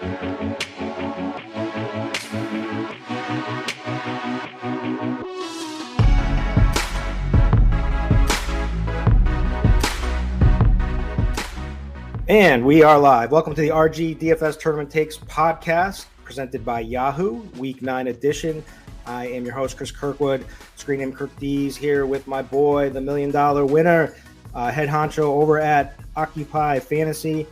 And we are live. Welcome to the RG DFS Tournament Takes podcast presented by Yahoo, Week 9 edition. I am your host, Chris Kirkwood. Screen name Kirk D's here with my boy, the $1 Million winner, head honcho over at Occupy Fantasy,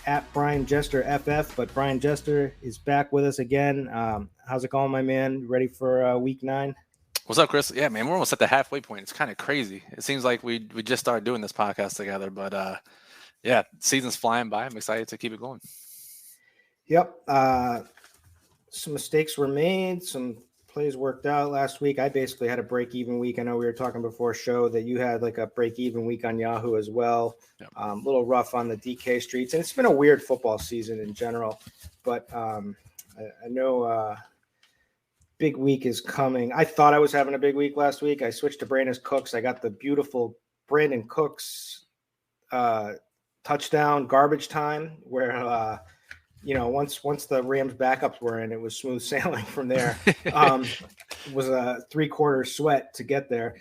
at Brian Jester FF. But Brian Jester is back with us again. How's it going, my man? Ready for Week 9? What's up, Chris? Yeah, man, we're almost at the halfway point. It's kind of crazy. It seems like we just started doing this podcast together, but yeah, season's flying by. I'm excited to keep it going. Yep. Some mistakes were made. Some plays worked out last week. I basically had a break-even week. I know we were talking before show that you had like a break-even week on Yahoo as well. Yep. A little rough on the DK streets. And it's been a weird football season in general. But I know big week is coming. I thought I was having a big week last week. I switched to Brandon Cooks. I got the beautiful Brandon Cooks touchdown garbage time where once the Rams backups were in, it was smooth sailing from there. It was a 3-quarter sweat to get there.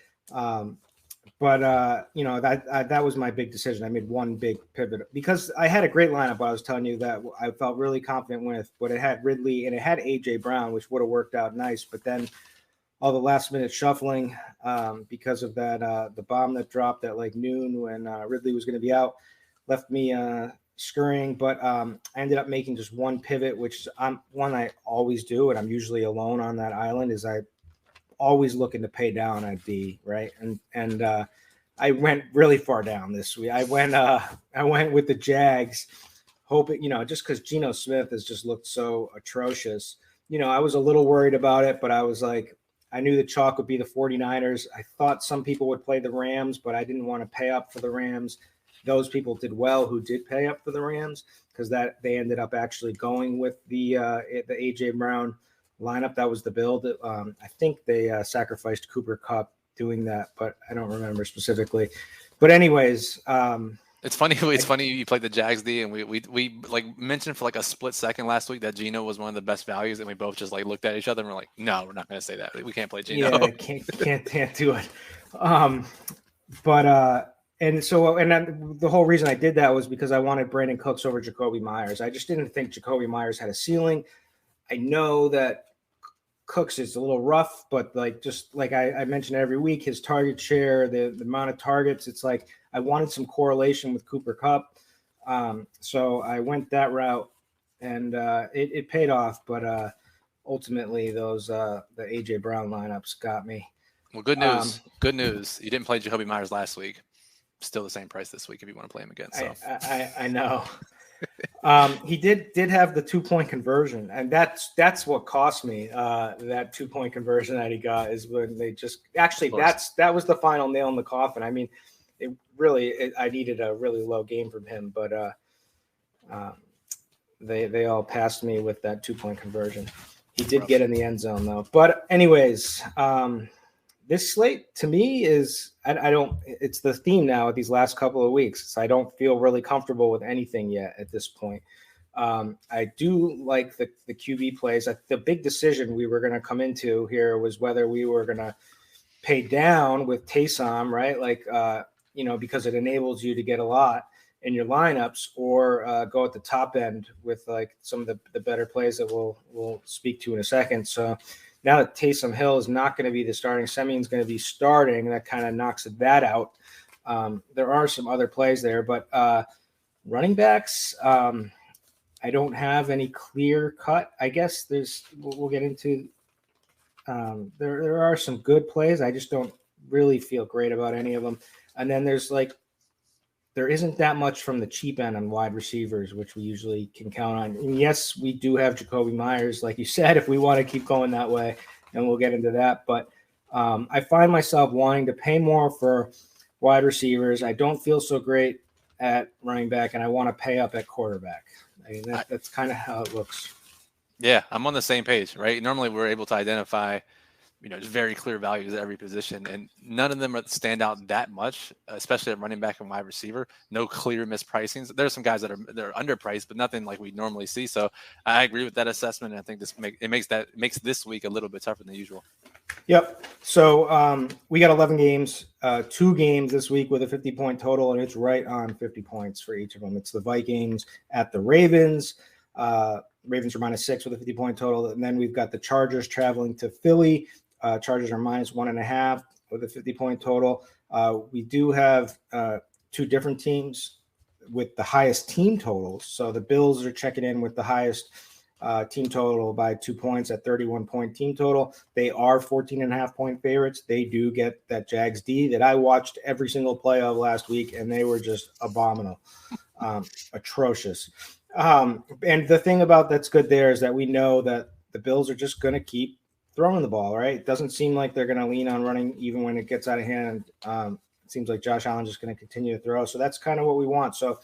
But that was my big decision. I made one big pivot because I had a great lineup. I was telling you that I felt really confident with, but it had Ridley and it had AJ Brown, which would have worked out nice. But then all the last minute shuffling because of that, the bomb that dropped at like noon when Ridley was going to be out, left me scurrying, but I ended up making just one pivot, which I'm one I always do, and I'm usually alone on that island, is I always looking to pay down at B, right? And I went really far down this week. I went with the Jags, hoping, just because Geno Smith has just looked so atrocious. I was a little worried about it, but I was like, I knew the chalk would be the 49ers. I thought some people would play the Rams, but I didn't want to pay up for the Rams. Those people did well who did pay up for the Rams because that they ended up actually going with the AJ Brown lineup. That was the build. I think they sacrificed Cooper Kupp doing that, but I don't remember specifically. But anyways, it's funny. It's funny you played the Jags D, and we like mentioned for like a split second last week that Geno was one of the best values, and we both just like looked at each other and we're like, no, we're not going to say that. We can't play Geno. Yeah, can't do it. And then the whole reason I did that was because I wanted Brandon Cooks over Jacoby Myers. I just didn't think Jacoby Myers had a ceiling. I know that Cooks is a little rough, but just like I mentioned every week, his target share, the amount of targets, it's like I wanted some correlation with Cooper Kupp. So I went that route, and it paid off. But ultimately, those the AJ Brown lineups got me. Well, good news. Good news. You didn't play Jacoby Myers last week. Still the same price this week if you want to play him again. So I know. He did have the 2-point conversion, and that's what cost me. That 2-point conversion that he got is when they just that was the final nail in the coffin. I mean, I needed a really low game from him, but they all passed me with that 2-point conversion. He did get in the end zone though. But anyways, this slate to me is it's the theme now at these last couple of weeks. So I don't feel really comfortable with anything yet at this point. I do like the QB plays. The big decision we were going to come into here was whether we were going to pay down with Taysom, right? Because it enables you to get a lot in your lineups, or go at the top end with like some of the better plays that we'll speak to in a second. So now that Taysom Hill is not going to be the starting, Semion's going to be starting. That kind of knocks that out. There are some other plays there, but running backs, I don't have any clear cut. I guess we'll get into. There are some good plays. I just don't really feel great about any of them. And then there isn't that much from the cheap end on wide receivers, which we usually can count on. And yes, we do have Jacoby Myers, like you said, if we want to keep going that way, and we'll get into that. But I find myself wanting to pay more for wide receivers. I don't feel so great at running back, and I want to pay up at quarterback. I mean, that's kind of how it looks. Yeah, I'm on the same page, right? Normally we're able to identify just very clear values at every position, and none of them stand out that much, especially at running back and wide receiver. No clear mispricings. There's some guys that are underpriced, but nothing like we normally see. So I agree with that assessment, and I think makes this week a little bit tougher than usual. Yep. So we got 11 games, 2 games this week with a 50-point total, and it's right on 50 points for each of them. It's the Vikings at the Ravens. Ravens are -6 with a 50-point total, and then we've got the Chargers traveling to Philly. Chargers are -1.5 with a 50-point total. We do have 2 different teams with the highest team totals. So the Bills are checking in with the highest team total by 2 points at 31-point team total. They are 14.5-point favorites. They do get that Jags D that I watched every single play of last week, and they were just abominable, atrocious. And the thing about that's good there is that we know that the Bills are just going to keep throwing the ball, right? It doesn't seem like they're going to lean on running even when it gets out of hand. It seems like Josh Allen's just going to continue to throw. So that's kind of what we want. So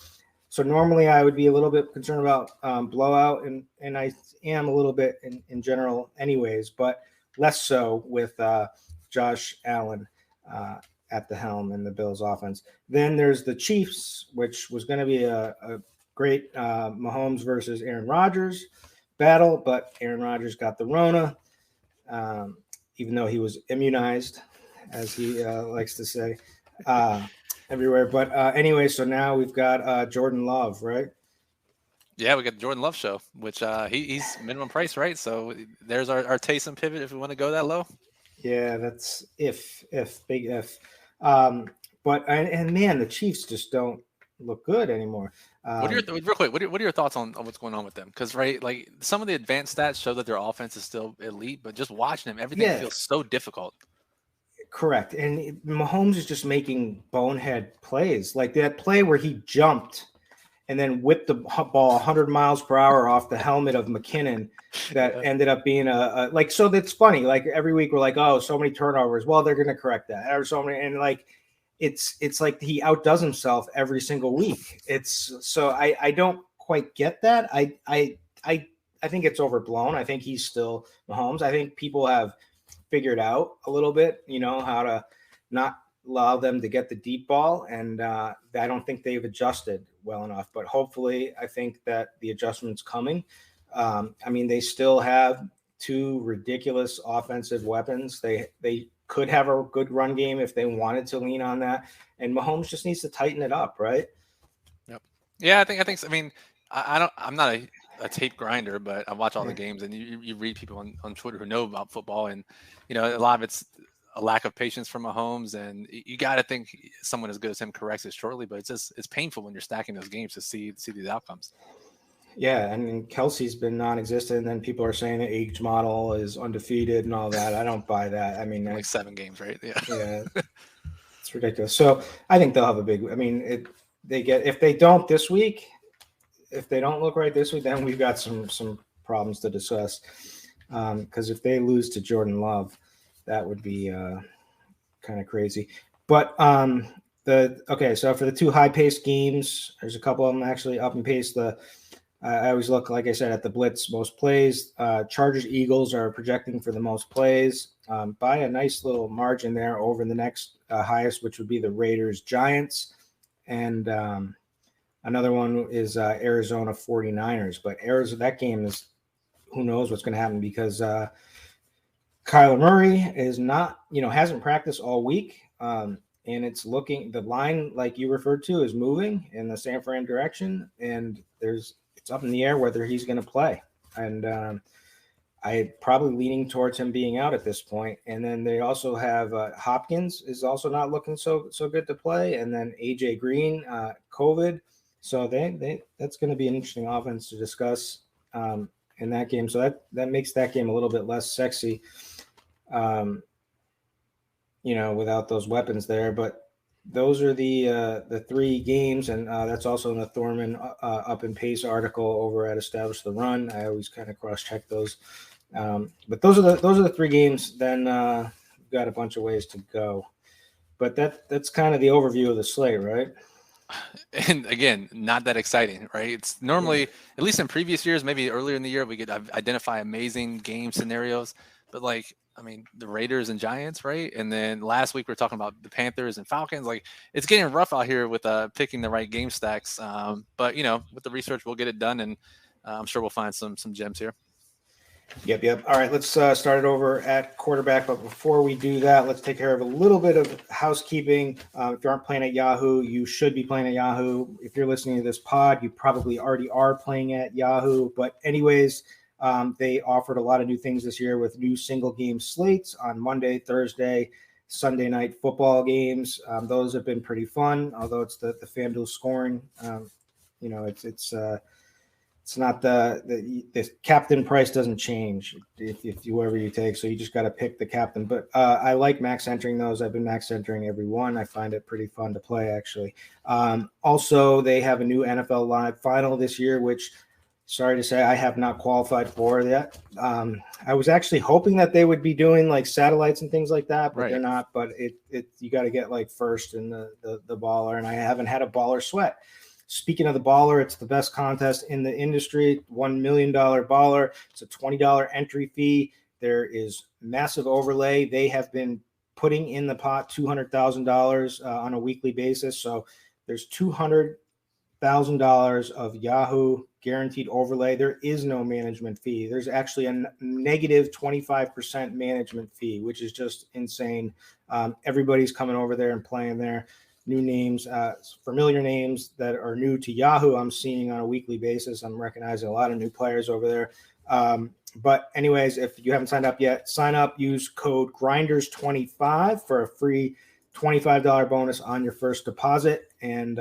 normally I would be a little bit concerned about blowout, and I am a little bit in general anyways, but less so with Josh Allen at the helm in the Bills offense. Then there's the Chiefs, which was going to be a great Mahomes versus Aaron Rodgers battle, but Aaron Rodgers got the Rona, even though he was immunized, as he likes to say, everywhere. But anyway, so now we've got Jordan Love, right? Yeah, we got the Jordan Love show, which he's minimum price, right? So there's our Taysom pivot if we want to go that low. Yeah, that's if big if. But man, the Chiefs just don't look good anymore. What are your real quick? What are your thoughts on what's going on with them? Because like some of the advanced stats show that their offense is still elite, but just watching them, everything feels so difficult. Correct, and Mahomes is just making bonehead plays, like that play where he jumped and then whipped the ball 100 miles per hour off the helmet of McKinnon. That ended up being a like. So that's funny. Like every week we're like, oh, so many turnovers. Well, they're going to correct that. Or so many, and like. It's like he outdoes himself every single week. It's so I don't quite get that. I think it's overblown. I think he's still Mahomes. I think people have figured out a little bit, how to not allow them to get the deep ball, and I don't think they've adjusted well enough. But hopefully, I think that the adjustment's coming. I mean, they still have 2 ridiculous offensive weapons. They could have a good run game if they wanted to lean on that, and Mahomes just needs to tighten it up, right? Yep. Yeah, I think. I mean, I'm not a tape grinder, but I watch all the games, and you read people on Twitter who know about football, and a lot of it's a lack of patience from Mahomes, and you got to think someone as good as him corrects it shortly. But it's painful when you're stacking those games to see these outcomes. Yeah, I mean, Kelsey's been non-existent, and then people are saying the age model is undefeated and all that. I don't buy that. I mean, like 7 games, right? Yeah, it's ridiculous. So I think they'll have a big. I mean, if they don't this week, if they don't look right this week, then we've got some problems to discuss. Because if they lose to Jordan Love, that would be kind of crazy. But so for the 2 high-paced games, there's a couple of them actually up and paced. I always look, like I said, at the blitz most plays. Chargers Eagles are projecting for the most plays by a nice little margin there over the next highest, which would be the Raiders Giants. And another one is Arizona 49ers. But that game is, who knows what's going to happen, because Kyler Murray is not, hasn't practiced all week. And it's looking, the line, like you referred to, is moving in the San Fran direction. And it's up in the air whether he's going to play. And I'm probably leaning towards him being out at this point. And then they also have Hopkins is also not looking so good to play. And then AJ Green, COVID. So that's going to be an interesting offense to discuss in that game. So that makes that game a little bit less sexy, without those weapons there. But those are the 3 games, and that's also in the Thorman up and pace article over at Establish the Run. I always kind of cross-check those, but those are the 3 games. Then we've got a bunch of ways to go, but that's kind of the overview of the slate, right? And again, not that exciting, right? It's normally, at least in previous years, maybe earlier in the year, we could identify amazing game scenarios, but like I mean, the Raiders and Giants, right? And then last week we were talking about the Panthers and Falcons. Like, it's getting rough out here with picking the right game stacks. But with the research, we'll get it done, and I'm sure we'll find some gems here. Yep. All right, let's start it over at quarterback. But before we do that, let's take care of a little bit of housekeeping. If you aren't playing at Yahoo, you should be playing at Yahoo. If you're listening to this pod, you probably already are playing at Yahoo. But anyways, they offered a lot of new things this year with new single game slates on Monday, Thursday, Sunday night football games. Those have been pretty fun, although it's the FanDuel scoring. It's not the captain price doesn't change if whoever you take. So you just got to pick the captain. But I like max entering those. I've been max entering every one. I find it pretty fun to play, actually. Also, they have a new NFL Live final this year, which, sorry to say, I have not qualified for yet. I was actually hoping that they would be doing like satellites and things like that, but They're not. But you got to get like first in the baller, and I haven't had a baller sweat. Speaking of the baller, it's the best contest in the industry, $1 million baller. It's a $20 entry fee. There is massive overlay. They have been putting in the pot $200,000 on a weekly basis. So there's $200,000 of Yahoo guaranteed overlay. There is no management fee. There's actually a negative 25% management fee, which is just insane. Everybody's coming over there and playing there. New names, familiar names that are new to Yahoo, I'm seeing on a weekly basis. I'm recognizing a lot of new players over there. But anyways, if you haven't signed up yet, sign up, use code Grinders25 for a free $25 bonus on your first deposit. And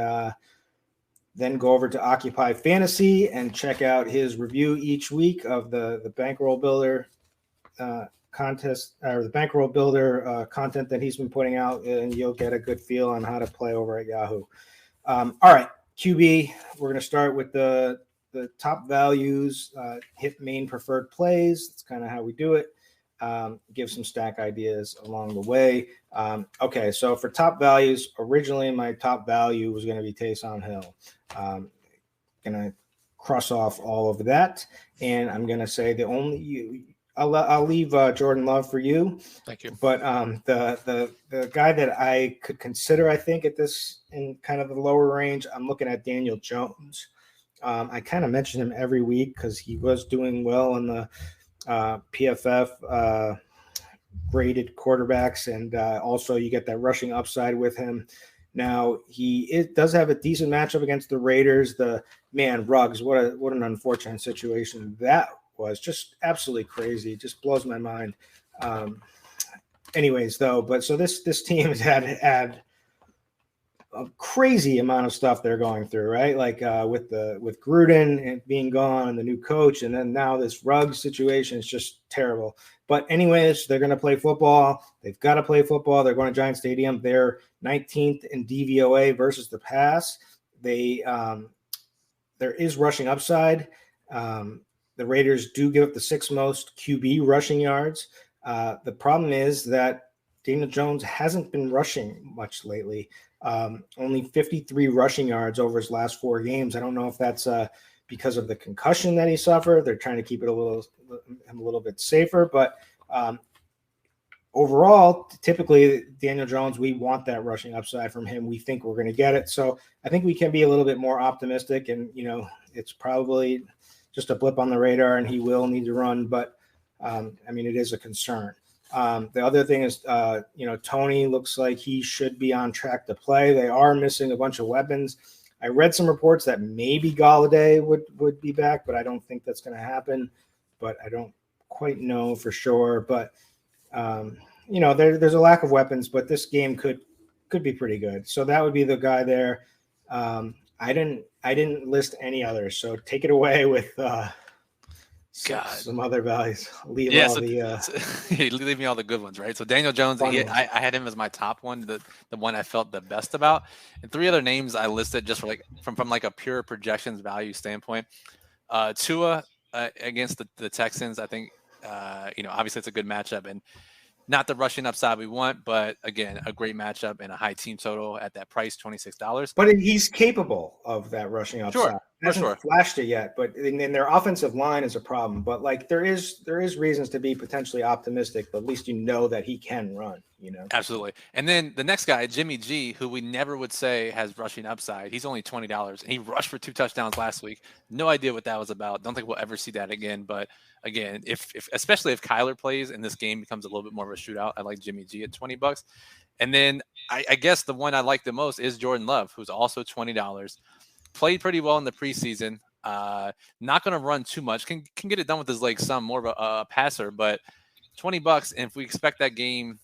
then go over to Occupy Fantasy and check out his review each week of the Bankroll Builder contest, or the Bankroll Builder content that he's been putting out, and you'll get a good feel on how to play over at Yahoo. All right, QB, we're going to start with the top values, hit main preferred plays. That's kind of how we do it. Give some stack ideas along the way. Okay, so for top values, originally my top value was going to be Taysom Hill. Going to cross off all of that, and I'm going to say the only I'll leave Jordan Love for you. Thank you. But the guy that I could consider, I think, at this in kind of the lower range, I'm looking at Daniel Jones. I kind of mention him every week because he was doing well in the PFF graded quarterbacks, and also you get that rushing upside with him. Now it does have a decent matchup against the Raiders. Ruggs, what an unfortunate situation that was. Just absolutely crazy. It just blows my mind. Anyways, though, so this team has had a crazy amount of stuff they're going through, right? Like with Gruden and being gone and the new coach, and then now this Ruggs situation is just terrible. But anyways, they're going to play football. They've got to play football. They're going to Giant Stadium. They're 19th in DVOA versus the pass. There is rushing upside. The Raiders do give up the sixth most QB rushing yards. The problem is that Daniel Jones hasn't been rushing much lately. Only 53 rushing yards over his last 4 games. I don't know if that's because of the concussion that he suffered. They're trying to keep it a little bit safer. But overall, typically Daniel Jones, we want that rushing upside from him. We think we're going to get it. So I think we can be a little bit more optimistic. And, it's probably just a blip on the radar, and he will need to run. But, it is a concern. The other thing is, Tony looks like he should be on track to play. They are missing a bunch of weapons. I read some reports that maybe Galladay would be back, but I don't think that's going to happen. But I don't quite know for sure. But, there's a lack of weapons, but this game could be pretty good. So that would be the guy there. I didn't list any others, so take it away with some other values. Leave me all the good ones, right? So Daniel Jones, I had him as my top one, the one I felt the best about, and 3 other names I listed just for from like a pure projections value standpoint. Tua against the Texans, I think obviously it's a good matchup and not the rushing upside we want, but again, a great matchup and a high team total at that price, $26. But he's capable of that rushing upside. Sure. sure. flashed it yet, but in their offensive line is a problem. But like there is reasons to be potentially optimistic, but at least you know that he can run, Absolutely. And then the next guy, Jimmy G, who we never would say has rushing upside. He's only $20 and he rushed for 2 touchdowns last week. No idea what that was about. Don't think we'll ever see that again. But again, if especially if Kyler plays and this game becomes a little bit more of a shootout, I like Jimmy G at $20. And then I guess the one I like the most is Jordan Love, who's also $20. Played pretty well in the preseason. Not going to run too much. Can get it done with his legs some, more of a passer, but $20. And if we expect that game,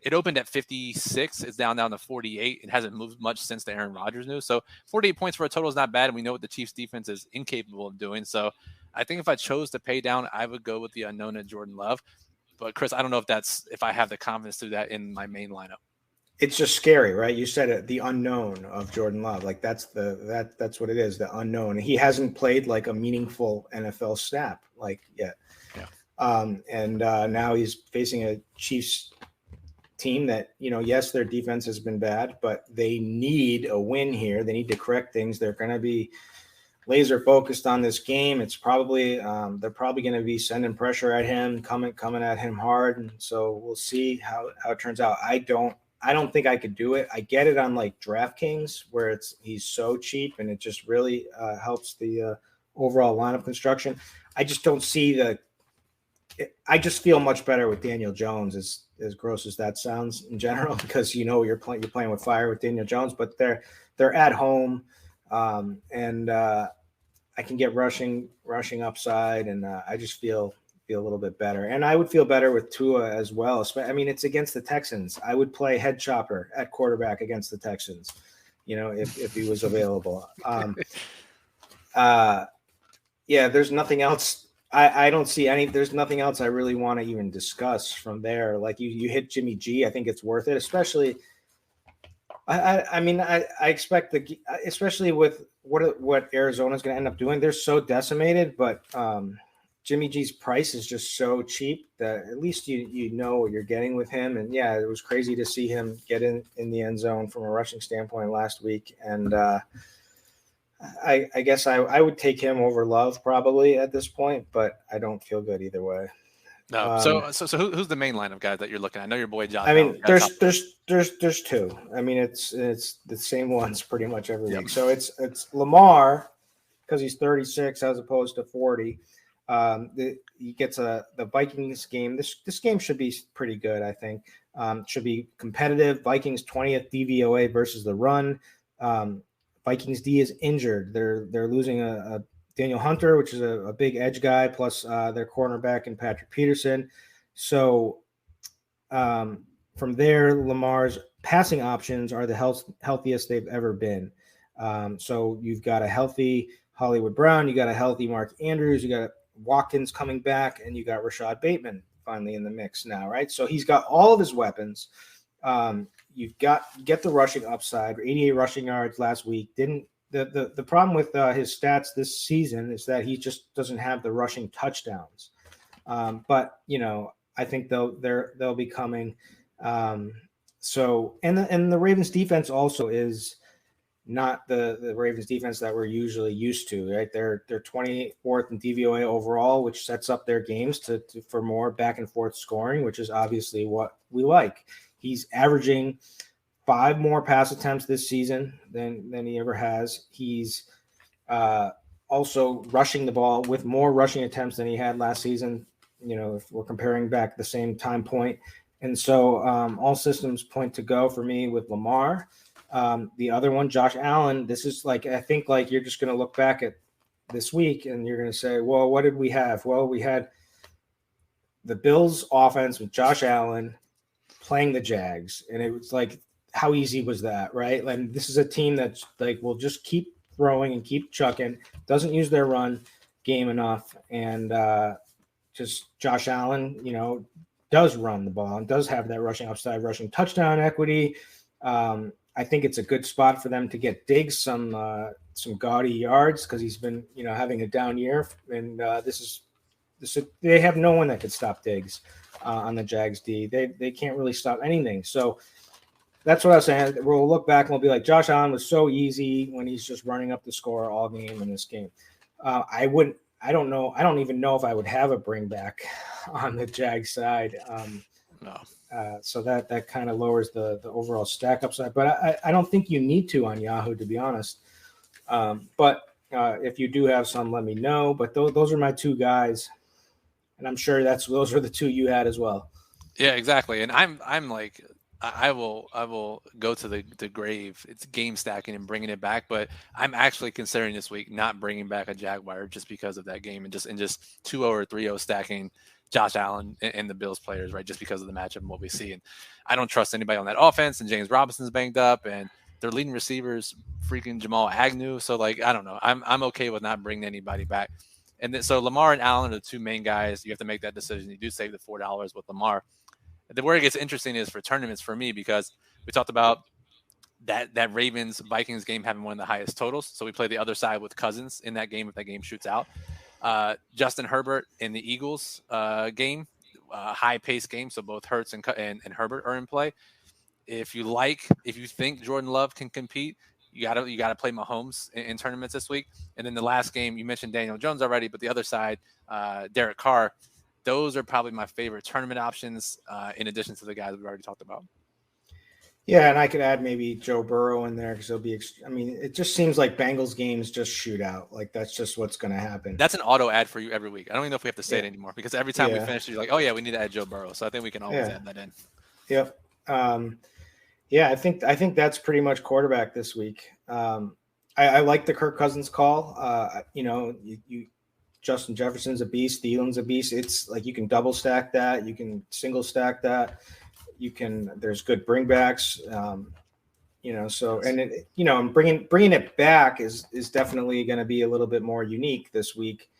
it opened at 56. It's down to 48. It hasn't moved much since the Aaron Rodgers news. So 48 points for a total is not bad. And we know what the Chiefs defense is incapable of doing. So I think if I chose to pay down, I would go with the unknown at Jordan Love. But Chris, I don't know if I have the confidence to do that in my main lineup. It's just scary, right? You said it, the unknown of Jordan Love. Like that's what it is, the unknown. He hasn't played like a meaningful NFL snap like yet. Yeah. And now he's facing a Chiefs team that, yes, their defense has been bad, but they need a win here. They need to correct things. They're going to be laser focused on this game. It's probably they're probably going to be sending pressure at him, coming at him hard. And so we'll see how it turns out. I don't think I could do it. I get it on like DraftKings where he's so cheap and it just really helps the overall lineup construction. I just don't see I just feel much better with Daniel Jones, as gross as that sounds in general, because you're playing with fire with Daniel Jones, but they're at home, and I can get rushing upside, and I just feel a little bit better. And I would feel better with Tua as well. I mean, it's against the Texans. I would play head chopper at quarterback against the Texans, if he was available. Yeah, there's nothing else. I don't see there's nothing else I really want to even discuss from there. Like you hit Jimmy G. I think it's worth it, especially. I mean, I expect especially with what Arizona's going to end up doing. They're so decimated, but Jimmy G's price is just so cheap that at least you know what you're getting with him. And yeah, it was crazy to see him get in the end zone from a rushing standpoint last week. And I guess I would take him over Love probably at this point, but I don't feel good either way. No. So who's the main line of guys that you're looking at? I know your boy Josh. I mean, there's two. I mean, it's the same ones pretty much every week. So it's Lamar because he's 36 as opposed to 40. He gets the Vikings game. This game should be pretty good, I think. Should be competitive. Vikings 20th DVOA versus the run. Vikings D is injured. They're losing a Daniel Hunter, which is a big edge guy, plus their cornerback and Patrick Peterson. So from there, Lamar's passing options are the healthiest they've ever been. So you've got a healthy Hollywood Brown, you got a healthy Mark Andrews, you got Watkins coming back, and you got Rashad Bateman finally in the mix now, right? So he's got all of his weapons. You've get the rushing upside, 88 rushing yards last week. The problem with his stats this season is that he just doesn't have the rushing touchdowns. But I think they'll be coming. So the Ravens defense also is not the Ravens defense that we're usually used to, right? They're 24th in DVOA overall, which sets up their games for more back and forth scoring, which is obviously what we like. He's averaging 5 more pass attempts this season than he ever has. He's also rushing the ball with more rushing attempts than he had last season, if we're comparing back the same time point. And so all systems point to go for me with Lamar. The other one, Josh Allen, this is I think you're just going to look back at this week and you're going to say, well, what did we have? Well, we had the Bills offense with Josh Allen playing the Jags. And it was how easy was that, right? And this is a team that's will just keep throwing and keep chucking, doesn't use their run game enough. And just Josh Allen, does run the ball and does have that rushing upside, rushing touchdown equity. I think it's a good spot for them to get Diggs some gaudy yards because he's been, having a down year. And they have no one that could stop Diggs on the Jags D. They can't really stop anything. So That's what I was saying. We'll look back and we'll be like, Josh Allen was so easy when he's just running up the score all game in this game. I don't know. I don't even know if I would have a bring back on the Jag side. No. So that kind of lowers the overall stack upside. But I don't think you need to on Yahoo, to be honest. But if you do have some, let me know. But those are my two guys. And I'm sure those are the two you had as well. Yeah, exactly. And I'm like, I will go to the grave. It's game stacking and bringing it back, but I'm actually considering this week not bringing back a Jaguar just because of that game and just 2-0 or 3-0 stacking Josh Allen and the Bills players, right? Just because of the matchup and what we see. And I don't trust anybody on that offense. And James Robinson's banged up, and their leading receivers freaking Jamal Agnew. So like, I don't know. I'm okay with not bringing anybody back. And then, so Lamar and Allen are the two main guys. You have to make that decision. You do save the $4 with Lamar. Where it gets interesting is for tournaments for me, because we talked about that Ravens Vikings game having one of the highest totals. So we play the other side with Cousins in that game if that game shoots out. Justin Herbert in the Eagles game, high pace game. So both Hurts and Herbert are in play. If you think Jordan Love can compete, you gotta play Mahomes in tournaments this week. And then the last game, you mentioned Daniel Jones already, but the other side, Derek Carr. Those are probably my favorite tournament options, in addition to the guys we've already talked about. Yeah, and I could add maybe Joe Burrow in there because it'll be. I mean, it just seems like Bengals games just shoot out. Like that's just what's going to happen. That's an auto ad for you every week. I don't even know if we have to say it anymore because every time we finish, you're like, "Oh yeah, we need to add Joe Burrow." So I think we can always add that in. Yep. Yeah, I think that's pretty much quarterback this week. I like the Kirk Cousins call. You Justin Jefferson's a beast. Thielen's a beast. It's like you can double stack that. You can single stack that. There's good bringbacks. So and bringing it back is definitely going to be a little bit more unique this week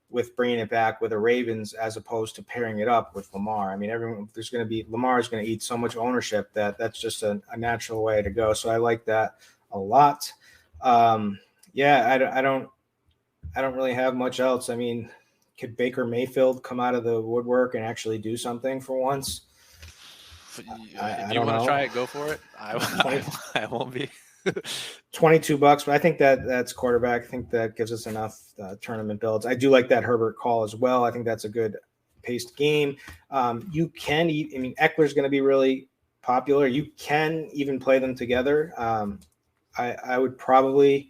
with bringing it back with the Ravens as opposed to pairing it up with Lamar. I mean, Lamar is going to eat so much ownership that's just a natural way to go. So I like that a lot. I don't really have much else. I mean, could Baker Mayfield come out of the woodwork and actually do something for once? If you want to try it, go for it. I won't be. $22, but I think that's quarterback. I think that gives us enough tournament builds. I do like that Herbert call as well. I think that's a good paced game. You can Eckler's going to be really popular. You can even play them together. I'll probably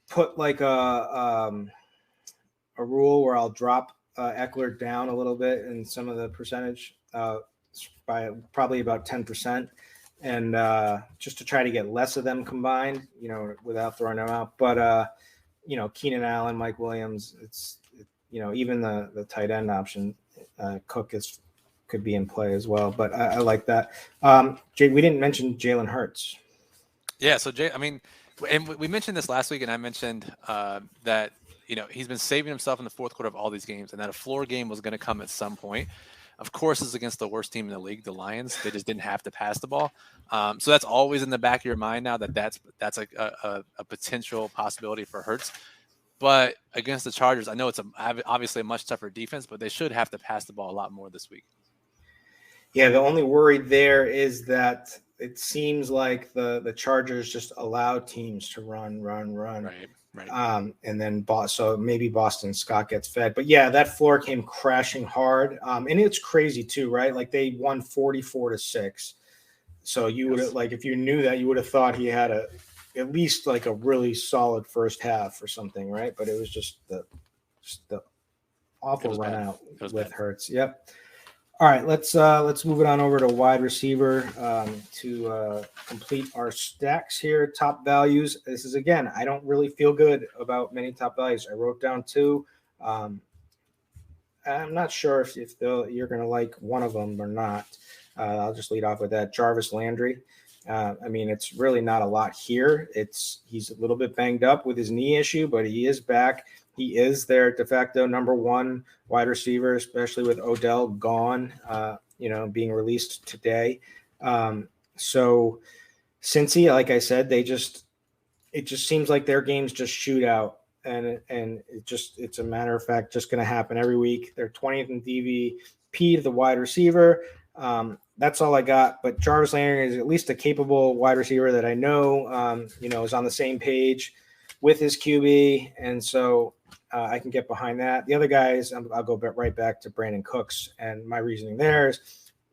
put like a rule where I'll drop Eckler down a little bit in some of the percentage by probably about 10%, and just to try to get less of them combined, without throwing them out. But Keenan Allen, Mike Williams, even the tight end option, Cook could be in play as well. But I like that. Jay, we didn't mention Jalen Hurts. Yeah, so and we mentioned this last week, and I mentioned that he's been saving himself in the fourth quarter of all these games, and that a floor game was going to come at some point. Of course, it's against the worst team in the league, the Lions. They just didn't have to pass the ball. So that's always in the back of your mind now that's a potential possibility for Hurts. But against the Chargers, I know it's obviously a much tougher defense, but they should have to pass the ball a lot more this week. Yeah, the only worry there is that it seems like the Chargers just allow teams to run. Right. And then so maybe Boston Scott gets fed. But yeah, that floor came crashing hard. And it's crazy too, right? Like they won 44-6. So you would have, like, if you knew that, you would have thought he had at least like a really solid first half or something, right? But it was just the awful run out with Hurts. Yep. All right, let's move it on over to wide receiver to complete our stacks here. Top values. This is, again, I don't really feel good about many top values. I wrote down two. I'm not sure if you're going to like one of them or not. I'll just lead off with that. Jarvis Landry. It's really not a lot here. He's a little bit banged up with his knee issue, but he is back. He is their de facto number one wide receiver, especially with Odell gone, being released today. So Cincy, like I said, it just seems like their games just shoot out, and it's a matter of fact just going to happen every week. They're 20th in DVP to the wide receiver. that's all I got. But Jarvis Landry is at least a capable wide receiver that I know, is on the same page with his QB. And so I can get behind that. The other guys, I'll go right back to Brandon Cooks. And my reasoning there is,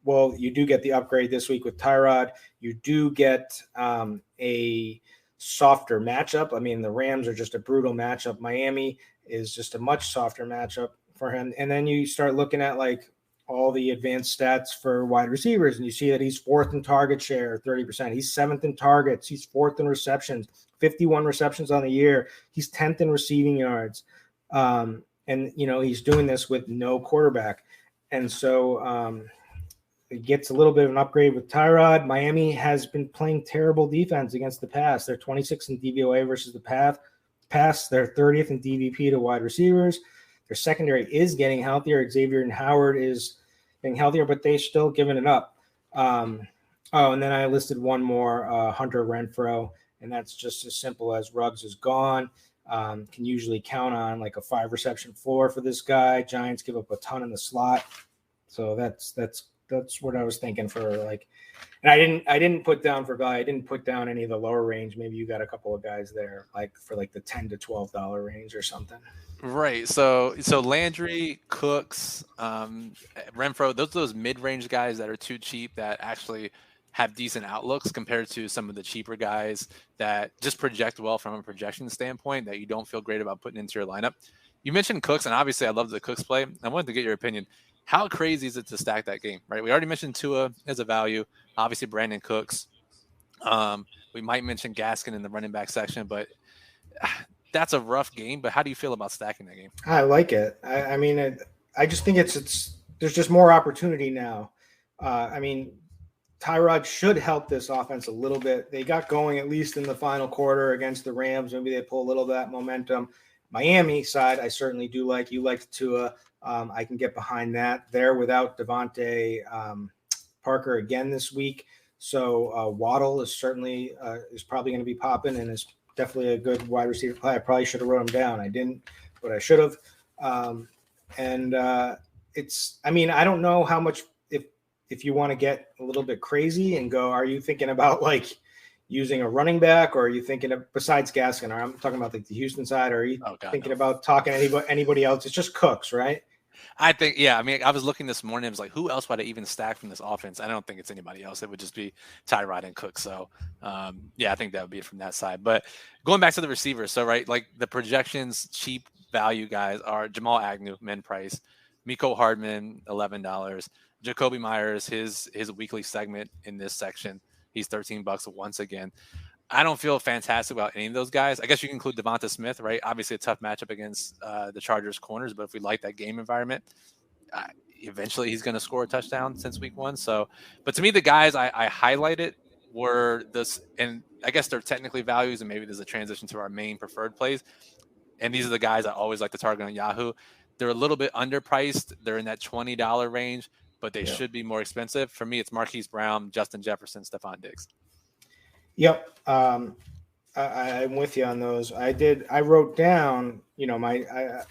well, you do get the upgrade this week with Tyrod. You do get a softer matchup. I mean, the Rams are just a brutal matchup. Miami is just a much softer matchup for him. And then you start looking at like all the advanced stats for wide receivers, and you see that he's fourth in target share, 30%. He's seventh in targets. He's fourth in receptions, 51 receptions on the year. He's 10th in receiving yards. And, he's doing this with no quarterback. And so it gets a little bit of an upgrade with Tyrod. Miami has been playing terrible defense against the pass. They're 26th in DVOA versus the pass. They're 30th in DVP to wide receivers. Their secondary is getting healthier. Xavier and Howard is getting healthier, but they're still giving it up. And then I listed one more, Hunter Renfrow, and that's just as simple as Ruggs is gone. Can usually count on like a 5-reception floor for this guy. Giants give up a ton in the slot. So that's what I was thinking for like, and I didn't put down for value. I didn't put down any of the lower range. Maybe you got a couple of guys there, like for like the $10 to $12 range or something. Right. So Landry, Cooks, Renfro, those mid-range guys that are too cheap that actually have decent outlooks compared to some of the cheaper guys that just project well from a projection standpoint that you don't feel great about putting into your lineup. You mentioned Cooks, and obviously I love the Cooks play. I wanted to get your opinion. How crazy is it to stack that game, right? We already mentioned Tua as a value, obviously Brandon Cooks. We might mention Gaskin in the running back section, but that's a rough game. But how do you feel about stacking that game? I like it. I just think it's there's just more opportunity now. Tyrod should help this offense a little bit. They got going at least in the final quarter against the Rams. Maybe they pull a little of that momentum. Miami side, I certainly do like. You liked Tua. I can get behind that. They're without Devontae Parker again this week. So Waddle is certainly is probably going to be popping and is definitely a good wide receiver play. I probably should have wrote him down. I didn't, but I should have. I don't know how much if you want to get a little bit crazy and go, are you thinking about like using a running back, or are you thinking of, besides Gaskin, or I'm talking about like the Houston side, or are you thinking about talking to anybody else? It's just Cooks, right? I think, yeah. I mean, I was looking this morning. I was like, who else would I even stack from this offense? I don't think it's anybody else. It would just be Tyrod and Cook. So, I think that would be it from that side. But going back to the receivers, so right, like the projections, cheap value guys are Jamal Agnew, min price, Mecole Hardman, $11, Jacoby Myers, his weekly segment in this section, he's $13 once again. I don't feel fantastic about any of those guys. I guess you can include Devonta Smith, right? Obviously a tough matchup against the Chargers corners, but if we like that game environment, eventually he's going to score a touchdown since week 1. So, but to me, the guys I highlighted were this, and I guess they're technically values, and maybe there's a transition to our main preferred plays. And these are the guys I always like to target on Yahoo. They're a little bit underpriced. They're in that $20 range, but they should be more expensive. For me, it's Marquise Brown, Justin Jefferson, Stephon Diggs. Yep. I'm with you on those. I wrote down, I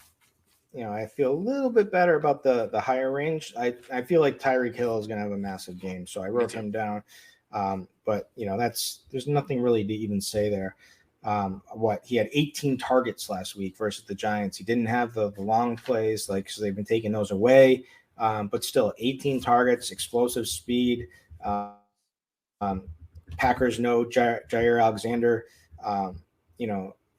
feel a little bit better about the higher range. I feel like Tyreek Hill is going to have a massive game. So I wrote him down. But there's nothing really to even say there. He had 18 targets last week versus the Giants. He didn't have the long plays, so they've been taking those away. But still 18 targets, explosive speed. Packers know Jair Alexander.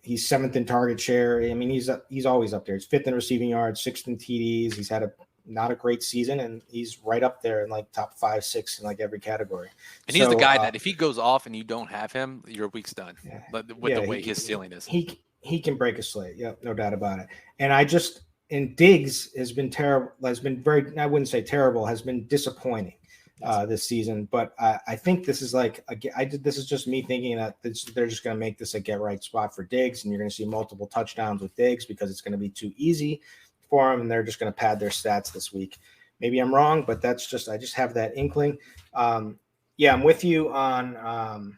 He's 7th in target share. I mean, he's always up there. He's 5th in receiving yards, 6th in TDs. He's had not a great season, and he's right up there in like top 5, 6 in like every category. And he's the guy that if he goes off and you don't have him, your week's done. Yeah. But with the way his ceiling is, he can break a slate. Yep, no doubt about it. And Diggs has been terrible. Has been I wouldn't say terrible. Has been disappointing this season. But I think this is this is just me thinking that they're just going to make this a get right spot for Diggs, and you're going to see multiple touchdowns with Diggs because it's going to be too easy for him, and they're just going to pad their stats this week. Maybe I'm wrong, but I just have that inkling. I'm with you on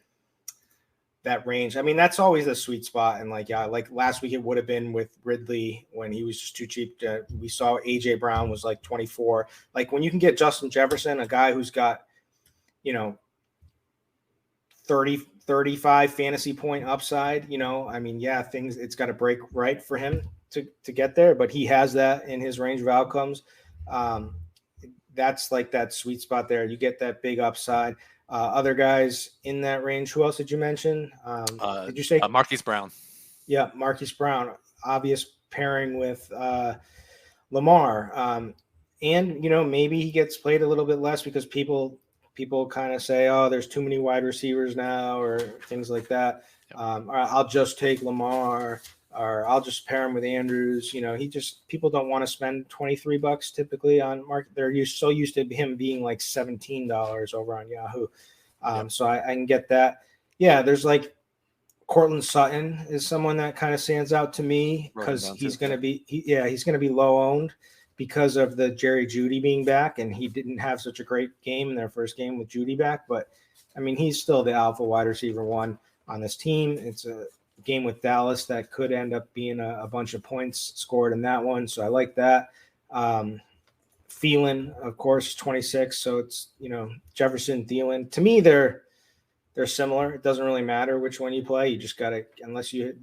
that range. I mean, that's always a sweet spot. And like last week, it would have been with Ridley when he was just too cheap. We saw AJ Brown was like 24. Like when you can get Justin Jefferson, a guy who's got 30, 35 fantasy point upside. I mean, yeah, it's got to break right for him to get there, but he has that in his range of outcomes. That's like that sweet spot there. You get that big upside. Other guys in that range. Who else did you mention? Did you say Marquise Brown? Yeah, Marquise Brown, obvious pairing with Lamar. And maybe he gets played a little bit less because people kind of say, oh, there's too many wide receivers now, or things like that. Or I'll just take Lamar, or I'll just pair him with Andrews. People don't want to spend $23 typically on market. They're so used to him being like $17 over on Yahoo. So I can get that. Yeah, there's like Cortland Sutton is someone that kind of stands out to me because he's going to be he's going to be low owned because of the Jerry Jeudy being back, and he didn't have such a great game in their first game with Jeudy back. But I mean, he's still the alpha wide receiver one on this team. It's a game with Dallas that could end up being a bunch of points scored in that one, so I like that. Thielen, of course, 26. So it's Jefferson, Thielen. To me, they're similar. It doesn't really matter which one you play. You just got to, unless you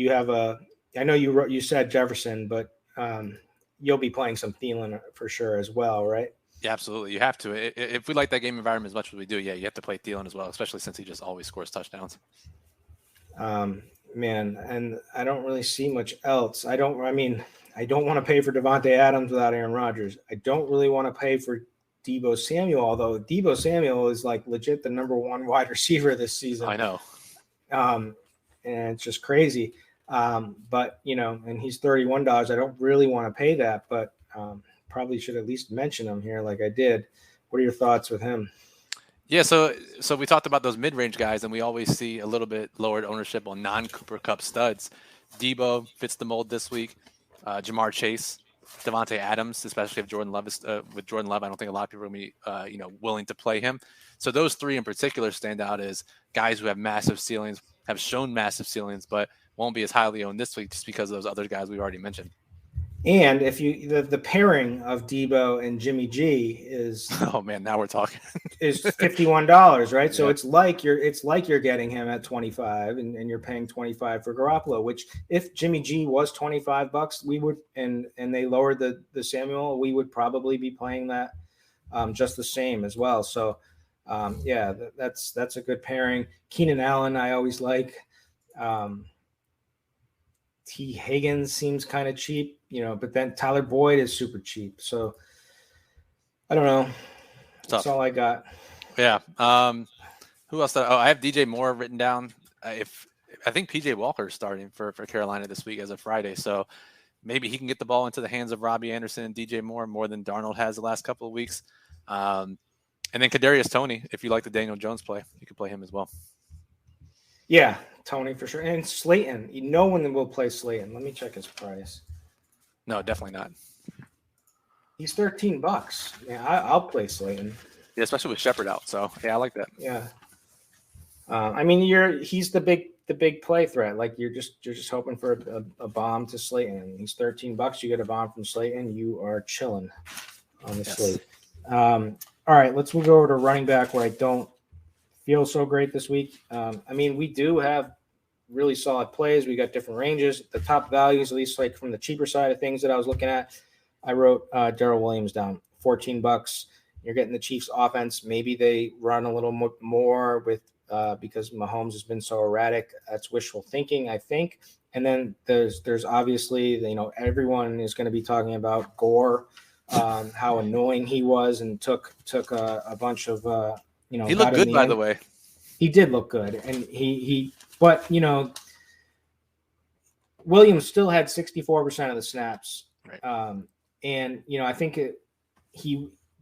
have I know you said Jefferson, but you'll be playing some Thielen for sure as well, right? Yeah, absolutely. You have to. If we like that game environment as much as we do, you have to play Thielen as well, especially since he just always scores touchdowns. Man, and I don't really see much else. I don't want to pay for Devontae Adams without Aaron Rodgers. I don't really want to pay for Deebo Samuel, although Deebo Samuel is like legit the number one wide receiver this season. I know. And it's just crazy. But, and he's $31. I don't really want to pay that, but probably should at least mention him here like I did. What are your thoughts with him? Yeah, so we talked about those mid-range guys, and we always see a little bit lowered ownership on non-Cooper Kupp studs. Deebo fits the mold this week. Jamar Chase, Devontae Adams, especially if Jordan Love is with Jordan Love, I don't think a lot of people are going to be willing to play him. So those three in particular stand out as guys who have massive ceilings, have shown massive ceilings, but won't be as highly owned this week just because of those other guys we've already mentioned. And if the pairing of Deebo and Jimmy G is oh man, now we're talking is $51, right? So yeah. it's like you're getting him at 25 and you're paying 25 for Garoppolo, which if Jimmy G was $25, we would and they lowered the Samuel, we would probably be playing that just the same as well. So that's a good pairing. Keenan Allen, I always like. T. Higgins seems kind of cheap, but then Tyler Boyd is super cheap. So I don't know. That's all I got. Yeah. Who else? I have DJ Moore written down. I think PJ Walker is starting for Carolina this week as of Friday. So maybe he can get the ball into the hands of Robbie Anderson and DJ Moore more than Darnold has the last couple of weeks. And then Kadarius Toney, if you like the Daniel Jones play, you can play him as well. Yeah, Toney for sure. And Slayton. No one will play Slayton. Let me check his price. No, definitely not. He's $13. Yeah, I'll play Slayton. Yeah, especially with Shepard out. So yeah, I like that. Yeah. He's the big play threat. Like you're just hoping for a bomb to Slayton. He's $13. You get a bomb from Slayton, you are chilling on the slate. All right, let's move over to running back where I don't feel so great this week. We do have really solid plays. We got different ranges. The top values, at least like from the cheaper side of things that I was looking at, I wrote Darrell Williams down, $14. You're getting the Chiefs offense. Maybe they run a little more with because Mahomes has been so erratic. That's wishful thinking, I think. And then there's obviously, everyone is going to be talking about Gore, how annoying he was and took a bunch of he looked good, by the way. He did look good, and but Williams still had 64% of the snaps, right. And I think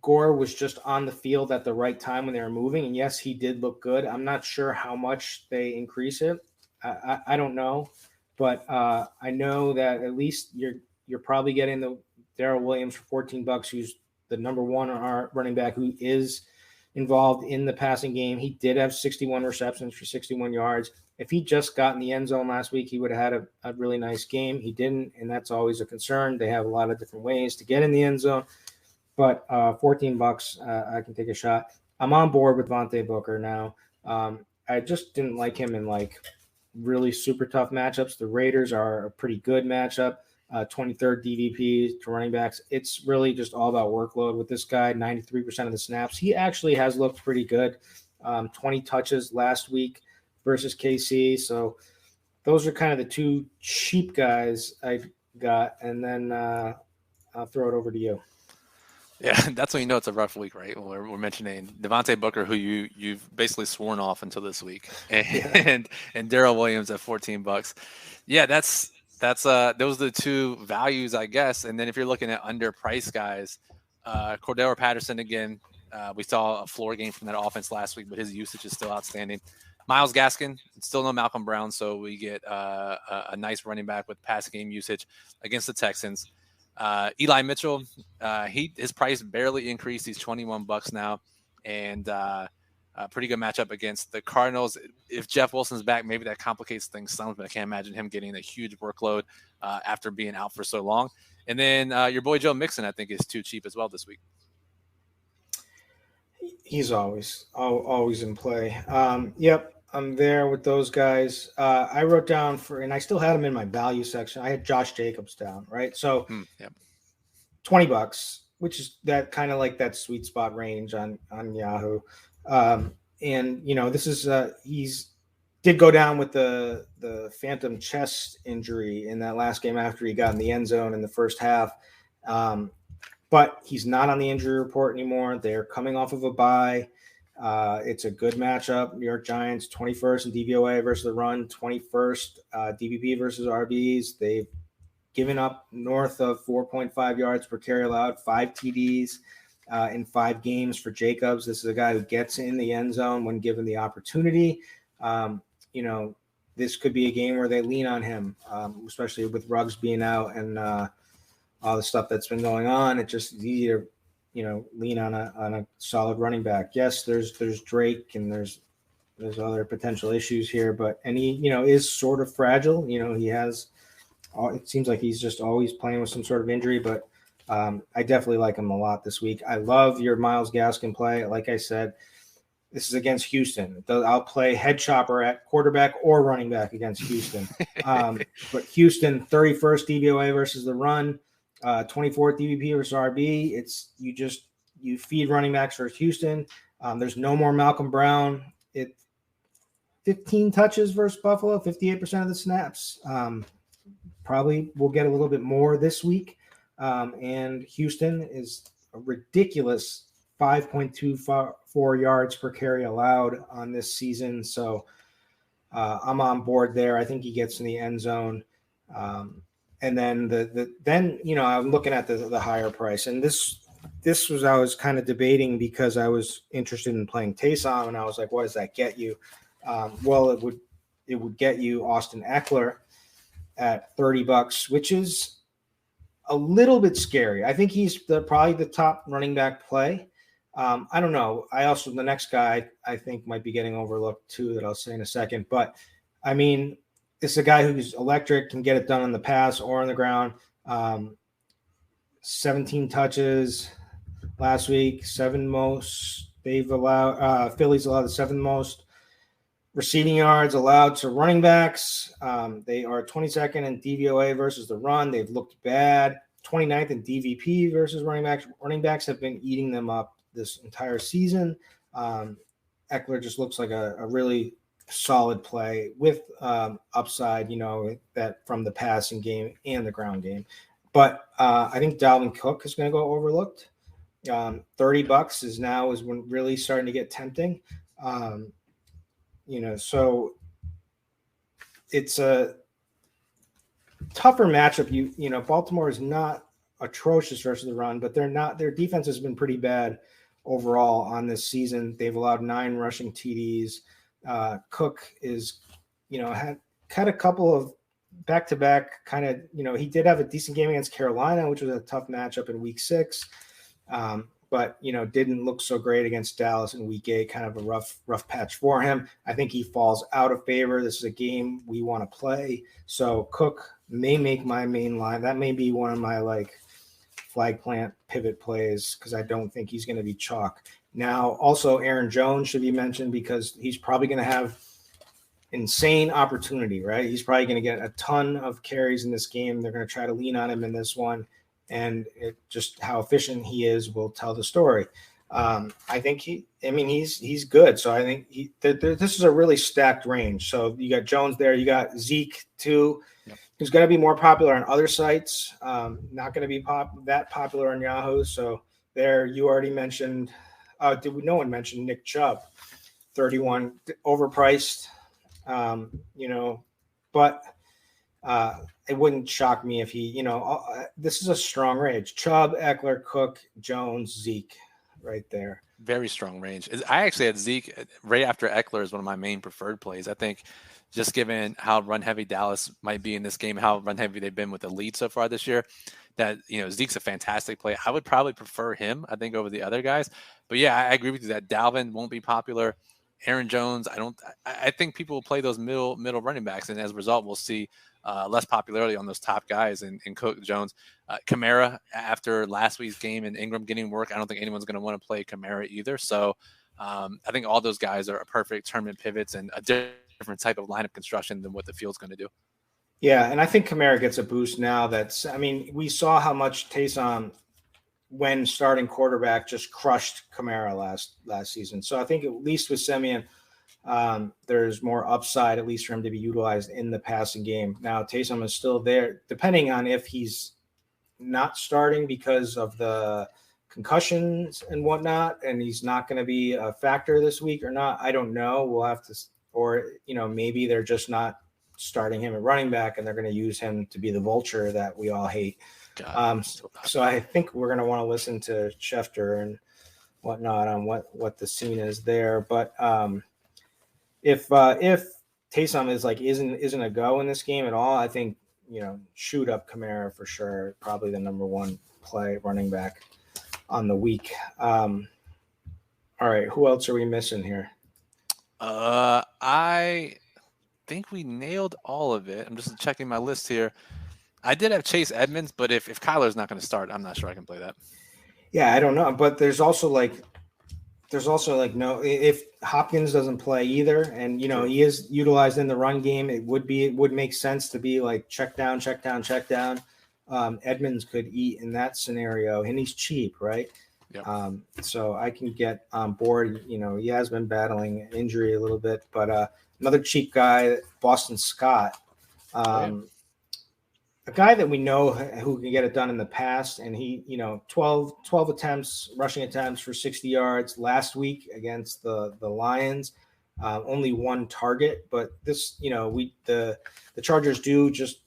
Gore was just on the field at the right time when they were moving, and yes, he did look good. I'm not sure how much they increase it. I don't know, but I know that at least you're probably getting the Darrell Williams for $14, who's the number one on our running back who is involved in the passing game. He did have 61 receptions for 61 yards. If he just got in the end zone last week, he would have had a really nice game. He didn't, and that's always a concern. They have a lot of different ways to get in the end zone, but $14, I can take a shot. I'm on board with Devontae Booker now. I just didn't like him in like really super tough matchups. The Raiders are a pretty good matchup. 23rd DVP to running backs. It's really just all about workload with this guy. 93% of the snaps. He actually has looked pretty good. 20 touches last week versus KC. So those are kind of the two cheap guys I got. And then I'll throw it over to you. Yeah, that's when you know it's a rough week, right? We're mentioning Devontae Booker, who you've basically sworn off until this week, and Darrell Williams at $14. Yeah, that's those are the two values, I guess. And then if you're looking at underpriced guys, Cordero Patterson again. We saw a floor game from that offense last week, but his usage is still outstanding. Myles Gaskin, still no Malcolm Brown, so we get a nice running back with pass game usage against the Texans. Eli Mitchell, his price barely increased. He's $21 now, and a pretty good matchup against the Cardinals. If Jeff Wilson's back, maybe that complicates things some, but I can't imagine him getting a huge workload after being out for so long. And then your boy Joe Mixon, I think, is too cheap as well this week. He's always in play. Yep, I'm there with those guys. I wrote down and I still had him in my value section. I had Josh Jacobs down, right? So yep. $20, which is that kind of like that sweet spot range on Yahoo. And this is he's did go down with the phantom chest injury in that last game after he got in the end zone in the first half. But he's not on the injury report anymore. They're coming off of a bye. It's a good matchup. New York Giants, 21st in DVOA versus the run, 21st DVP versus RBs. They've given up north of 4.5 yards per carry allowed, 5 TDs in 5 games for Jacobs. This is a guy who gets in the end zone when given the opportunity. This could be a game where they lean on him, especially with Ruggs being out and all the stuff that's been going on. It's just easy to, lean on a solid running back. Yes, there's Drake and there's other potential issues here, but he, is sort of fragile. He has, it seems like he's just always playing with some sort of injury, but I definitely like him a lot this week. I love your Myles Gaskin play. Like I said, this is against Houston. I'll play head chopper at quarterback or running back against Houston. But Houston, 31st DVOA versus the run, 24th DVP versus RB. It's you feed running backs versus Houston. There's no more Malcolm Brown. 15 touches versus Buffalo, 58% of the snaps. Probably will get a little bit more this week. And Houston is a ridiculous 5.24 yards per carry allowed on this season. So I'm on board there. I think he gets in the end zone. And then I'm looking at the higher price. And this was, I was kind of debating because I was interested in playing Taysom, and I was like, what does that get you? Well, it would get you Austin Eckler at $30, which is a little bit scary. I think he's probably the top running back play. I don't know. The next guy I think might be getting overlooked too, that I'll say in a second. But I mean, it's a guy who's electric, can get it done on the pass or on the ground. 17 touches last week, 7 most. They've allowed Philly's allowed the 7th most receiving yards allowed to running backs. They are 22nd in DVOA versus the run. They've looked bad. 29th in DVP versus running backs. Running backs have been eating them up this entire season. Eckler just looks like a really solid play with upside, that from the passing game and the ground game. But I think Dalvin Cook is going to go overlooked. $30 is when really starting to get tempting. So it's a tougher matchup. Baltimore is not atrocious versus the run, but their defense has been pretty bad overall on this season. They've allowed 9 rushing TDs. Cook is, had a couple of back-to-back kind of, he did have a decent game against Carolina, which was a tough matchup in week 6. But didn't look so great against Dallas in week 8, kind of a rough patch for him. I think he falls out of favor. This is a game we want to play. So Cook may make my main line. That may be one of my flag plant pivot plays, because I don't think he's going to be chalk. Now, also Aaron Jones should be mentioned because he's probably going to have insane opportunity, right? He's probably going to get a ton of carries in this game. They're going to try to lean on him in this one, and just how efficient he is will tell the story. I think he's good. So I think this is a really stacked range. So you got Jones there, you got Zeke too, who's going to be more popular on other sites. Not going to be that popular on Yahoo. So there, you already mentioned. No one mentioned Nick Chubb, 31, overpriced. But it wouldn't shock me if he, this is a strong range. Chubb, Eckler, Cook, Jones, Zeke, right there. Very strong range. I actually had Zeke right after Eckler as one of my main preferred plays. I think just given how run heavy Dallas might be in this game, how run heavy they've been with the lead so far this year, that, Zeke's a fantastic play. I would probably prefer him, I think, over the other guys. But yeah, I agree with you that Dalvin won't be popular. Aaron Jones, I think people will play those middle running backs, and as a result, we'll see less popularity on those top guys in Cook, Jones. Kamara, after last week's game and Ingram getting work, I don't think anyone's going to want to play Kamara either. So I think all those guys are perfect tournament pivots and a different type of lineup construction than what the field's going to do. Yeah, and I think Kamara gets a boost now. We saw how much Taysom, when starting quarterback, just crushed Kamara last season. So I think at least with Simeon, there's more upside, at least for him to be utilized in the passing game. Now, Taysom is still there, depending on if he's not starting because of the concussions and whatnot, and he's not going to be a factor this week or not. I don't know. We'll have to, or, maybe they're just not starting him at running back and they're going to use him to be the vulture that we all hate. So I think we're going to want to listen to Schefter and whatnot on what the scene is there. But if Taysom isn't a go in this game at all, I think shoot up Kamara for sure. Probably the number one play running back on the week. All right, who else are we missing here? I think we nailed all of it. I'm just checking my list here. I did have Chase Edmonds, but if Kyler's not going to start, I'm not sure I can play that. Yeah, I don't know. But there's also no, if Hopkins doesn't play either, and he is utilized in the run game, it would make sense to be like check down. Edmonds could eat in that scenario, and he's cheap, right? Yep. So I can get on board. He has been battling injury a little bit, but another cheap guy, Boston Scott. A guy that we know who can get it done in the past, and he, 12 rushing attempts for 60 yards last week against the Lions, only one target. But this, the Chargers do just,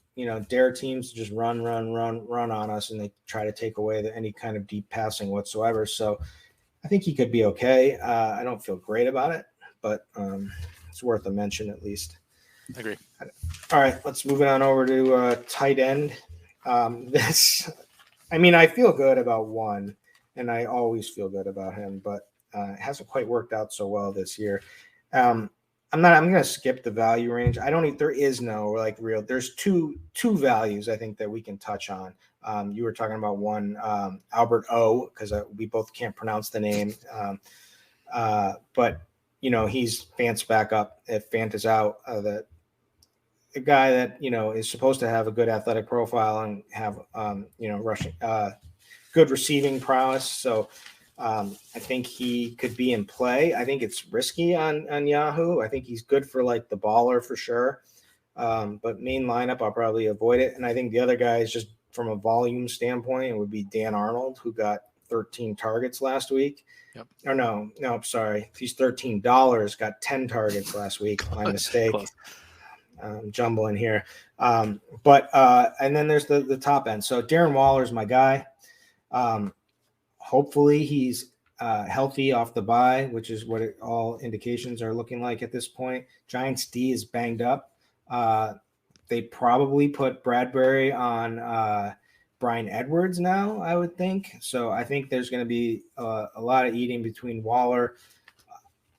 dare teams to just run on us, and they try to take away any kind of deep passing whatsoever. So I think he could be okay. I don't feel great about it, but it's worth a mention at least. I agree. All right, let's move it on over to tight end. I feel good about one, and I always feel good about him, but it hasn't quite worked out so well this year. I'm going to skip the value range. There is no real. There's two values I think that we can touch on. You were talking about one, Albert O, because we both can't pronounce the name. But he's Fant's back up. If Fant is out, a guy that is supposed to have a good athletic profile and have rushing good receiving prowess. So I think he could be in play. I think it's risky on Yahoo. I think he's good for the baller for sure. But main lineup, I'll probably avoid it. And I think the other guy is just from a volume standpoint, it would be Dan Arnold, who got 13 targets last week. Yep. Or no, sorry. He's $13, got 10 targets last week. My mistake. Jumbling here. And then there's the top end. So Darren Waller's my guy. Hopefully he's healthy off the bye, which is what all indications are looking like at this point. Giants D is banged up. They probably put Bradbury on Bryan Edwards now, I would think. So I think there's going to be a lot of eating between Waller.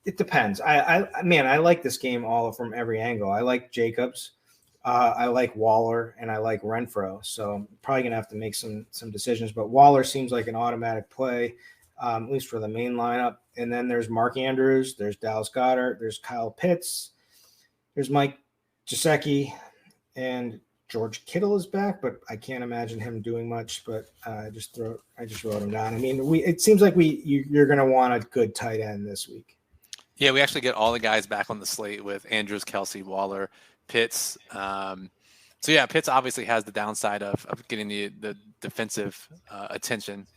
It depends. I like this game all from every angle. I like Jacobs. I like Waller, and I like Renfro. So I'm probably going to have to make some decisions. But Waller seems like an automatic play. at least for the main lineup. And then there's Mark Andrews, there's Dallas Goedert, there's Kyle Pitts, there's Mike Gesicki, and George Kittle is back, but I can't imagine him doing much. But I just wrote him down. I mean, it seems like you're going to want a good tight end this week. Yeah, we actually get all the guys back on the slate with Andrews, Kelsey, Waller, Pitts. So yeah, Pitts obviously has the downside of getting the defensive attention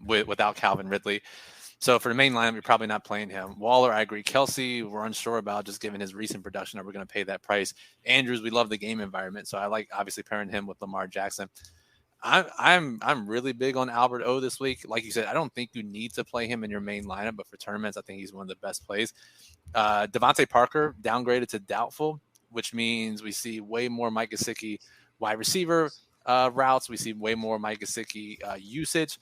without Calvin Ridley. So for the main lineup, you're probably not playing him. Waller, I agree. Kelsey, we're unsure about just given his recent production. Are we going to pay that price? Andrews, we love the game environment, so I like obviously pairing him with Lamar Jackson. I'm really big on Albert O this week. Like you said, I don't think you need to play him in your main lineup, but for tournaments, I think he's one of the best plays. Devontae Parker downgraded to doubtful, which means we see way more Mike Gesicki wide receiver routes. We see way more Mike Gesicki usage.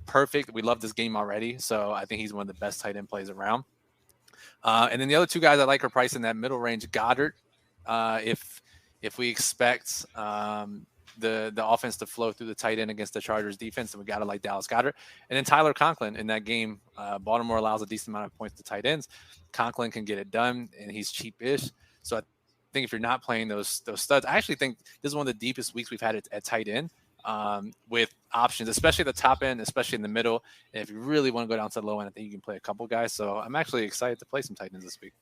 Perfect. We love this game already, so I think he's one of the best tight end plays around. And then the other two guys I like are priced in that middle range. Goddard, if we expect the offense to flow through the tight end against the Chargers defense, then we got to like Dallas Goedert. And then Tyler Conklin in that game. Baltimore allows a decent amount of points to tight ends. Conklin can get it done, and he's cheap-ish. So I think if you're not playing those studs, I actually think this is one of the deepest weeks we've had at tight end. With options, especially at the top end, especially in the middle. And if you really want to go down to the low end, I think you can play a couple guys. So I'm actually excited to play some tight ends this week.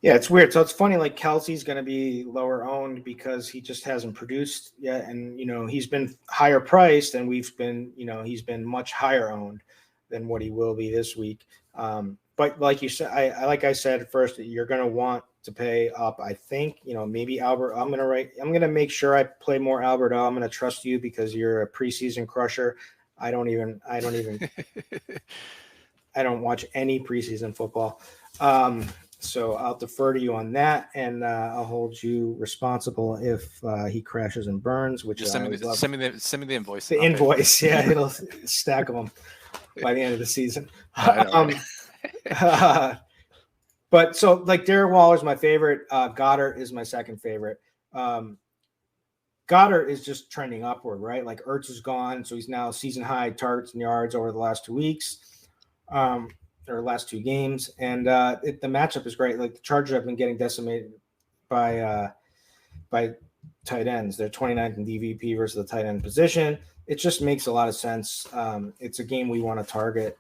Yeah, it's weird. So it's funny, like Kelsey's going to be lower owned because he just hasn't produced yet. And, he's been higher priced and we've been, he's been much higher owned than what he will be this week. But like you said, like I said at first, you're going to want to pay up. I think, maybe Albert, I'm going to make sure I play more Alberto. I'm going to trust you because you're a preseason crusher. I don't watch any preseason football. So I'll defer to you on that, and I'll hold you responsible if he crashes and burns. Which just send me the invoice. The invoice, yeah, it'll stack them by the end of the season. But so like Darren Waller's my favorite. Goddard is my second favorite. Goddard is just trending upward, right? Like Ertz is gone, so he's now season high targets and yards over the last 2 weeks. Or last 2 games, and the matchup is great. Like the Chargers have been getting decimated by tight ends. They're 29th in DVP versus the tight end position. It just makes a lot of sense. It's a game we want to target.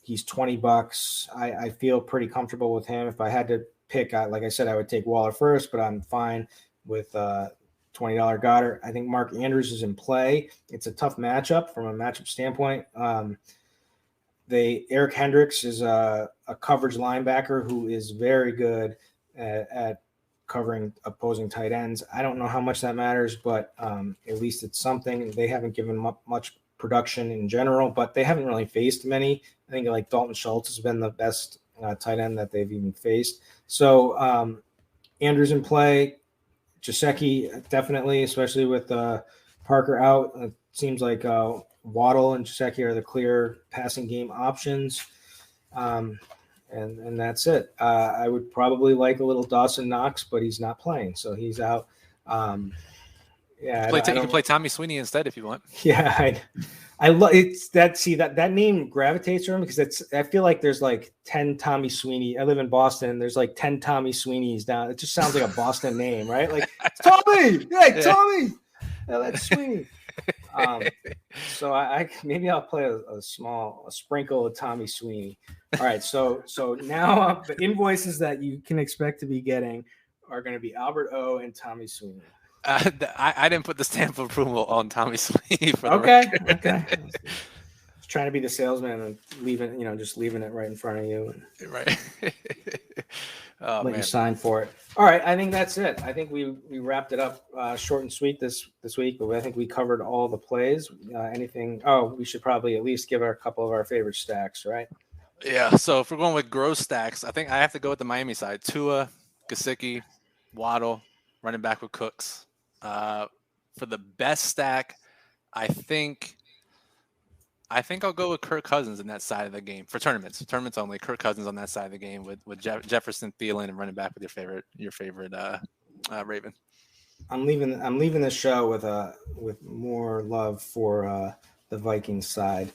He's $20. I feel pretty comfortable with him. If I had to pick, like I said, I would take Waller first, but I'm fine with $20 Goddard. I think Mark Andrews is in play. It's a tough matchup from a matchup standpoint. Eric Hendricks is a coverage linebacker who is very good at covering opposing tight ends. I don't know how much that matters, but at least it's something. They haven't given much production in general, but they haven't really faced many. I think like Dalton Schultz has been the best tight end that they've even faced. So Andrews in play, Gesicki definitely, especially with Parker out. It seems like Waddle and Gesicki are the clear passing game options. And that's it. I would probably like a little Dawson Knox, but he's not playing, so he's out. You can play Tommy Sweeney instead if you want. Yeah, I love it's that. See that name gravitates to him because I feel like there's like 10 Tommy Sweeney. I live in Boston. There's like 10 Tommy Sweeneys down. It just sounds like a Boston name, right? Like Tommy, yeah, Tommy. Yeah, that's Sweeney. So maybe I'll play a sprinkle of Tommy Sweeney. All right, so now the invoices that you can expect to be getting are going to be Albert O and Tommy Sweeney. I didn't put the stamp of approval on Tommy Sweeney. Okay. Just trying to be the salesman and leaving it right in front of you. Right. Let you sign for it. All right, I think that's it. I think we wrapped it up short and sweet this week, but I think we covered all the plays. Anything? Oh, we should probably at least give a couple of our favorite stacks, right? Yeah. So if we're going with gross stacks, I think I have to go with the Miami side. Tua, Gesicki, Waddle, running back with Cooks. For the best stack, I think I'll go with Kirk Cousins in that side of the game for tournaments only. Kirk Cousins on that side of the game with Jefferson, Thielen, and running back with your favorite Raven. I'm leaving the show with more love for the Vikings side.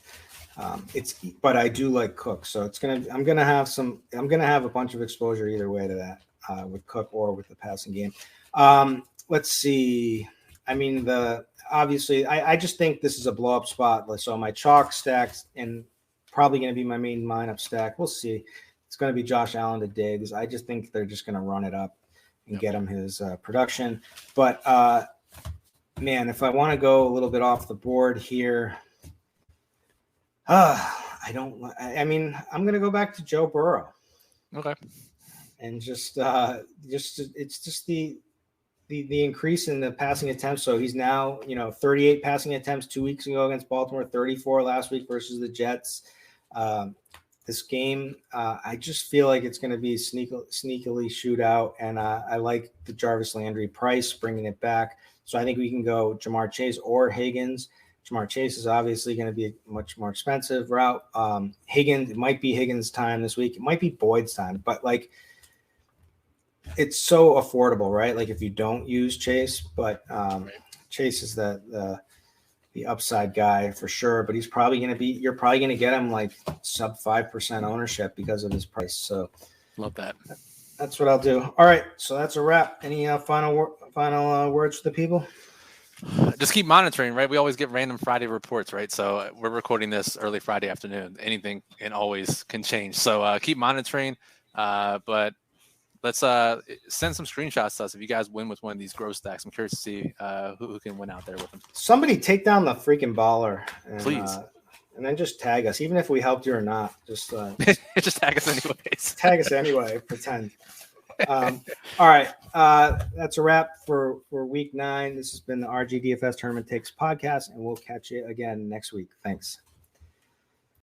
But I do like Cook, so I'm gonna have a bunch of exposure either way to that with Cook or with the passing game. Let's see. I mean, obviously I just think this is a blow up spot. So my chalk stacks and probably going to be my main lineup stack. We'll see. It's going to be Josh Allen to Diggs. I just think they're just going to run it up and get him his production. But man, if I want to go a little bit off the board here. I'm going to go back to Joe Burrow. Okay. And it's just the increase in the passing attempts. So he's now, 38 passing attempts 2 weeks ago against Baltimore, 34 last week versus the Jets. This game, I just feel like it's going to be sneakily shootout. And I like the Jarvis Landry price, bringing it back. So I think we can go Jamar Chase or Higgins. Jamar Chase is obviously going to be a much more expensive route. Higgins, it might be Higgins' time this week. It might be Boyd's time, but it's so affordable, right? Like if you don't use Chase, but Chase is the upside guy for sure. But you're probably going to get him like sub 5% ownership because of his price. So love that. That's what I'll do. All right, so that's a wrap. Any final words for the people? Just keep monitoring, right? We always get random Friday reports, right? So we're recording this early Friday afternoon. Anything can always change. So keep monitoring. But let's send some screenshots to us if you guys win with one of these growth stacks. I'm curious to see who can win out there with them. Somebody take down the freaking baller, please, and then just tag us, even if we helped you or not. Just just tag us anyways. Tag us anyway. Pretend. All right, that's a wrap for week 9. This has been the RGDFS Tournament Takes podcast, and we'll catch you again next week. Thanks.